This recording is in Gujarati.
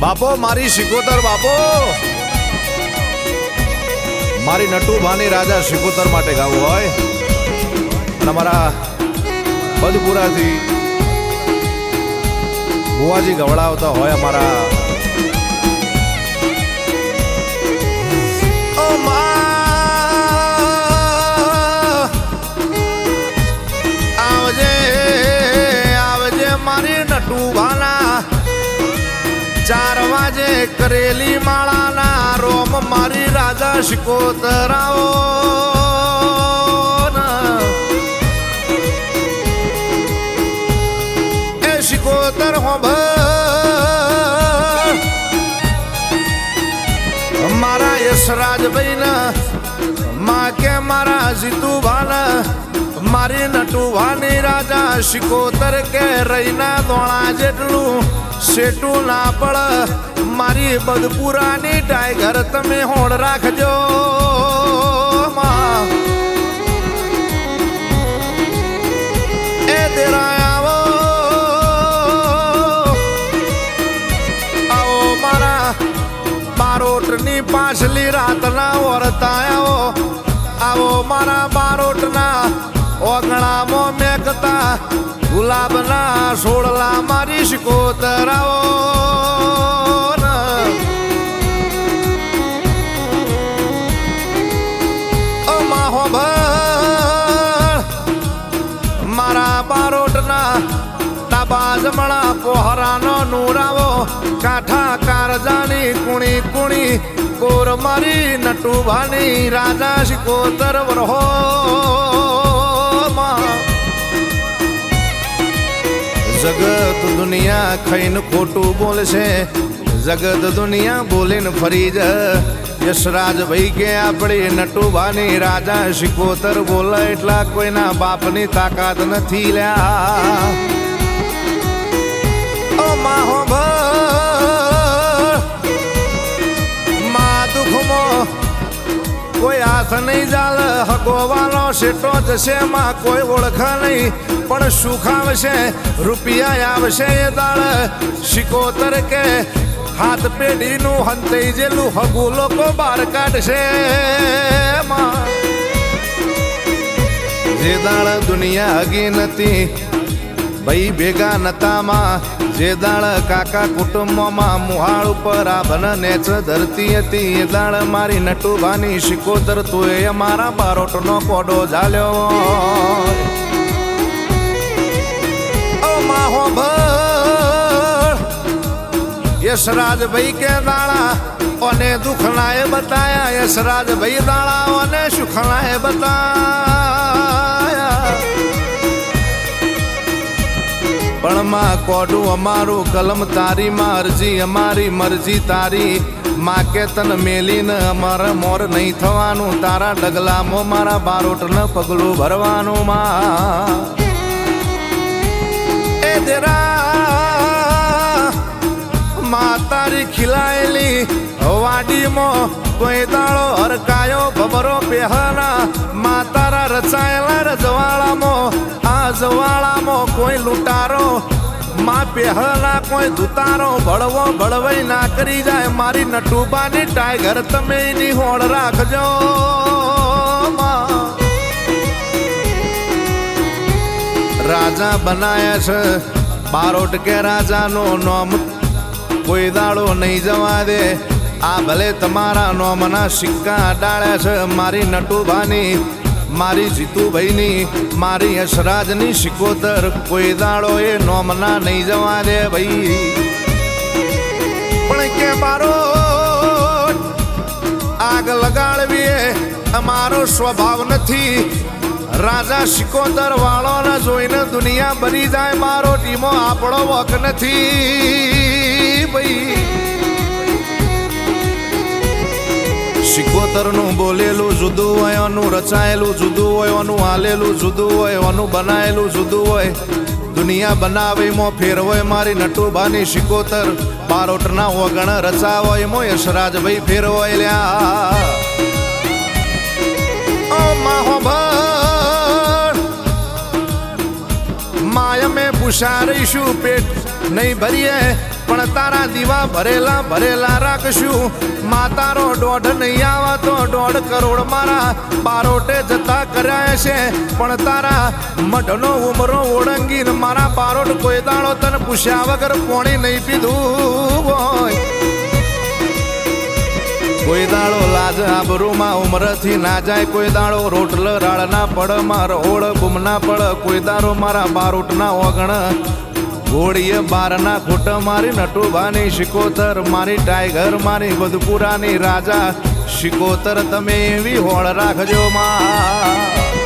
બાપો મારી સિકોતર બાપો મારી નટુભાની રાજા સિકોતર માટે ગાવું હોય અને અમારા બદપુરાથી બુવાજી ગવડાવતા હોય અમારા આવજે આવજે મારી નટુભાના 4 વાગે કરેલી માળાના રોમ મારી રાજા સિકોતર આવો એ સિકોતર મારા યશરાજભાઈ ના માં કે મારા જીતુભાના મારી નટુભાની રાજા સિકોતર કે રહીના દોણા જેટલું સેટું ના પડ મારી બદપુરાની ટાઈગર તમે હોડ રાખજો એ દેરા આવો આવો મારા બારોટની પાછલી રાતના વરતા આવો મારા બારોટના ઓગણામાં મેકતા ગુલાબના સોળલા મારી સિકોતર આવો માહો મારા બારોટના ડાબા જમણા પોહરાનો નૂરાવો કાંઠા કારજાની કુણી કુણી કોર મારી નટુભાની રાજા સિકોતર વરહો જગત દુનિયા ખાઈને ખોટું બોલશે જગત દુનિયા બોલીને ફરી જ યશરાજભાઈ કે આપણી નટુભાની રાજા સિકોતર બોલે એટલા કોઈના બાપની તાકાત નથી લ્યા ઓ માહો માં દુઃખમાં કોઈ હાથ નહીં જાલ હગોવાનો શેટો જશે માં કોઈ ઓળખ નહીં પણ સુખ આવશે રૂપિયા આવશે એ દાળ સિકોતર કે હાથ પેઢીનું હંતઈ જેલું હગુ લોકો બહાર કાઢશે જે દાળ દુનિયા હગી નથી ભાઈ ભેગા નતામાં જે દાળ કાકા કુટુંબમાં મુહાળ ઉપર આ બન નેચ ધરતી હતી એ દાળ મારી નટુભાની સિકોતર તું એ મારા બારોટનો કોડો ઝાલ્યો માહો યશરાજભાઈ કે દાળા અને દુખણાએ બતાયા યશરાજભાઈ દાળા અને સુખણાએ બતાયા પણ માં કોડું અમારું કલમ તારી માં અરજી અમારી મરજી તારી માં કે તન મેલીને અમારા મોર નહીં થવાનું તારા ડગલામાં મારા બારોટને પગલું ભરવાનું માં માં તારી ખીલાયેલી વાડીમાં કોઈ દાળો હરકાયો ભબરો પહેરા માં તારા રચાયેલા રજવાળામાં આ જવાળામાં કોઈ લૂંટારો માં પહેલા કોઈ દુતારો ભળવો ભળવાઈ ના કરી જાય મારી નટુબાની ટાઈગર તમે એની હોડ રાખજો રાજા બનાયા છે બારોટ કે રાજાનો નોમ કોઈ દાડો નહીં જવા દે આ ભલે તમારા નોમના સિક્કા અડાડ્યા છે મારી નટુભાની મારી જીતુભાઈની મારી યશરાજની સિકોતર કોઈ દાડો એ નોમના નહીં જવા દે ભાઈ પણ કે બારોટ આગ લગાડવી અમારો સ્વભાવ નથી રાજા સિકોતર વાળો ને જોઈને દુનિયા બની જાય મારો ટીમો આપણો વક નથી ભાઈ સિકોતર નું બોલેલું જુદું હોય એનું રચાયેલું જુદું હોય એનું હાલેલું જુદું હોય એનું બનાયેલું જુદું હોય દુનિયા બનાવે મો ફેરવોય મારી નટુભાની સિકોતર બારોટના ઓગણ રચાવો મો યશરાજભાઈ ફેરવોય લ્યા ઓ માહો માય મેં પૂછા રહીશું પેટ નહીં ભરીએ પણ તારા દીવા ભરેલા ભરેલા રાખશું માતારો દોઢ નહીં આવા તો 1.5 કરોડ મારા બારોટે જતા કર્યા છે પણ તારા મઢનો ઉમરો ઓળંગીને મારા બારોટ કોઈ દાડો તને પૂછ્યા વગર પોણી નહીં પીધું હોય કોઈ દાડો લાજ આબરૂમાં ઉમરથી ના જાય કોઈ દાડો રોટલ રાળ ના પડ માર ઓળ ગુમ ના પડ કોઈ દાડો મારા બારોટ ના ઓગણ ઘોડીએ બારના ખોટ મારી નટુભાની શિકોતર મારી ટાઈગર મારી બદપુરાની રાજા શિકોતર તમે એવી હોળ રાખજો માં